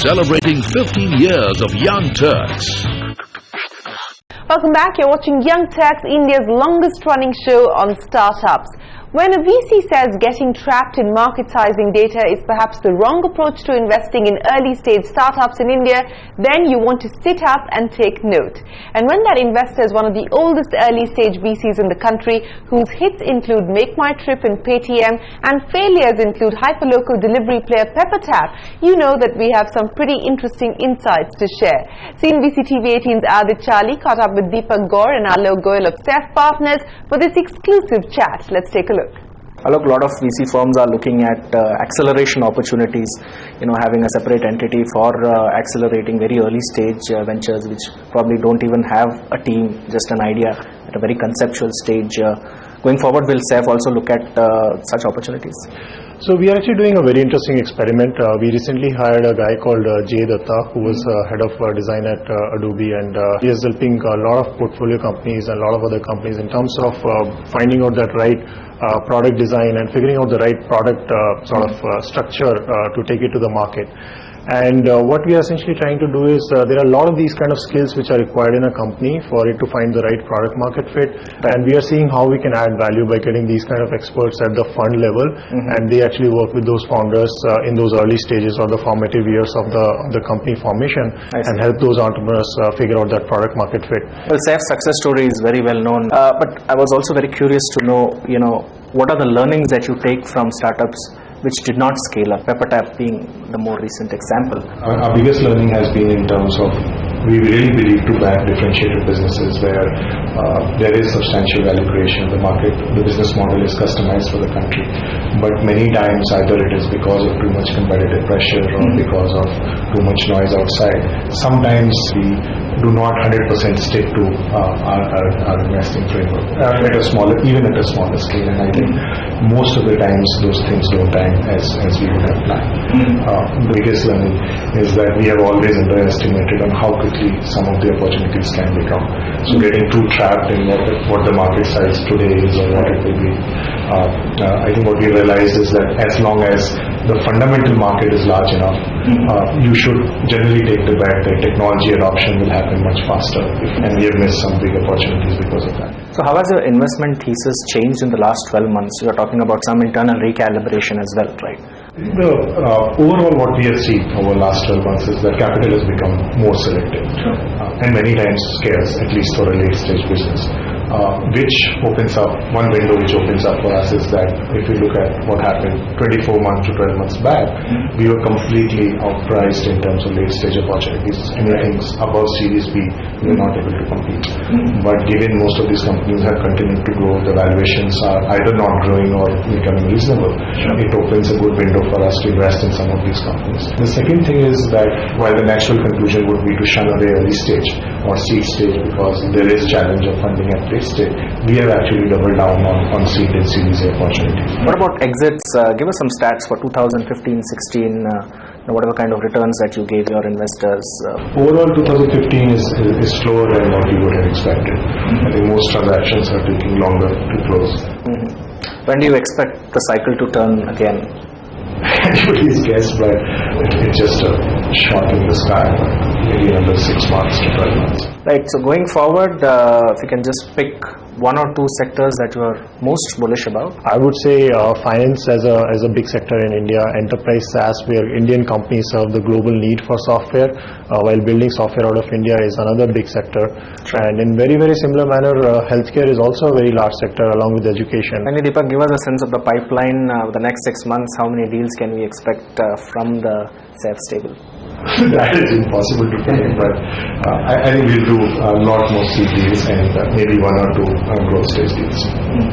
Celebrating 15 years of Young Turks. Welcome back. You're watching Young Turks, India's longest running show on startups. When a VC says getting trapped in market-sizing data is perhaps the wrong approach to investing in early-stage startups in India, then you want to sit up and take note. And when that investor is one of the oldest early-stage VCs in the country, whose hits include Makemytrip and Paytm, and failures include hyperlocal delivery player Peppertap, you know that we have some pretty interesting insights to share. CNBC TV 18's Adit Charlie caught up with Deepak Gaur and Alok Goel of Saif Partners for this exclusive chat. Let's take a look. Alok, a lot of VC firms are looking at acceleration opportunities, having a separate entity for accelerating very early stage ventures which probably don't even have a team, just an idea at a very conceptual stage. Going forward, will Saif also look at such opportunities? So we are actually doing a very interesting experiment. We recently hired a guy called Jay Datta, who was head of design at Adobe, and he is helping a lot of portfolio companies and a lot of other companies in terms of finding out that right product design and figuring out the right product structure to take it to the market. And what we are essentially trying to do is there are a lot of these kind of skills which are required in a company for it to find the right product market fit, and we are seeing how we can add value by getting these kind of experts at the fund level, and they actually work with those founders in those early stages or the formative years of the company formation and help those entrepreneurs figure out that product market fit. Well, Saif's success story is very well known, but I was also very curious to know, what are the learnings that you take from startups which did not scale up, Peppertap being the more recent example? Our biggest learning has been in terms of we really believe to back differentiated businesses where there is substantial value creation. The business model is customized for the country, but many times either it is because of too much competitive pressure or because of too much noise outside. Sometimes we do not 100% stick to our investing framework even at a smaller scale, and I think most of the times those things don't time as we would have planned. The biggest learning is that we have always underestimated on how quickly some of the opportunities can become. So getting too trapped in what the market size today is or what it will be. I think what we realized is that as long as the fundamental market is large enough, you should generally take the bet that technology adoption will happen much faster, and we have missed some big opportunities because of that. So how has your investment thesis changed in the last 12 months? You are talking about some internal recalibration as well, right? Overall what we have seen over the last 12 months is that capital has become more selective and many times scarce, at least for a late stage business. Which opens up, one window which opens up for us is that if we look at what happened 24 months to 12 months back, we were completely outpriced in terms of late stage opportunities. Anything above Series B, we were not able to compete. But given most of these companies have continued to grow, the valuations are either not growing or becoming reasonable. It opens a good window for us to invest in some of these companies. The second thing is that while the natural conclusion would be to shun away early stage or seed stage because there is challenge of funding at late stage, we have actually doubled down on seed and Series A opportunities. What about exits? Give us some stats for 2015-16. What are the kind of returns that you gave your investors? Overall, 2015 is slower than what we would have expected. I think most transactions are taking longer to close. When do you expect the cycle to turn again? Anybody's guess, but it's just a shot in the sky, maybe another 6 months to 12 months. Right, so going forward, if you can just pick one or two sectors that you are most bullish about? I would say finance as a big sector in India, enterprise SaaS where Indian companies serve the global need for software, while building software out of India is another big sector. And in very, very similar manner, healthcare is also a very large sector along with education. And Deepak, give us a sense of the pipeline the next 6 months. How many deals can we expect from the Saif stable? That is impossible to predict, but I think we'll do a lot more seed deals and maybe one or two growth stage deals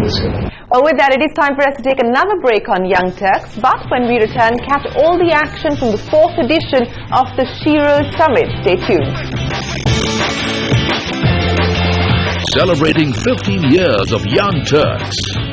this year. Well, with that, it is time for us to take another break on Young Turks. But when we return, catch all the action from the 4th edition of the Shiro Summit. Stay tuned. Celebrating 15 years of Young Turks.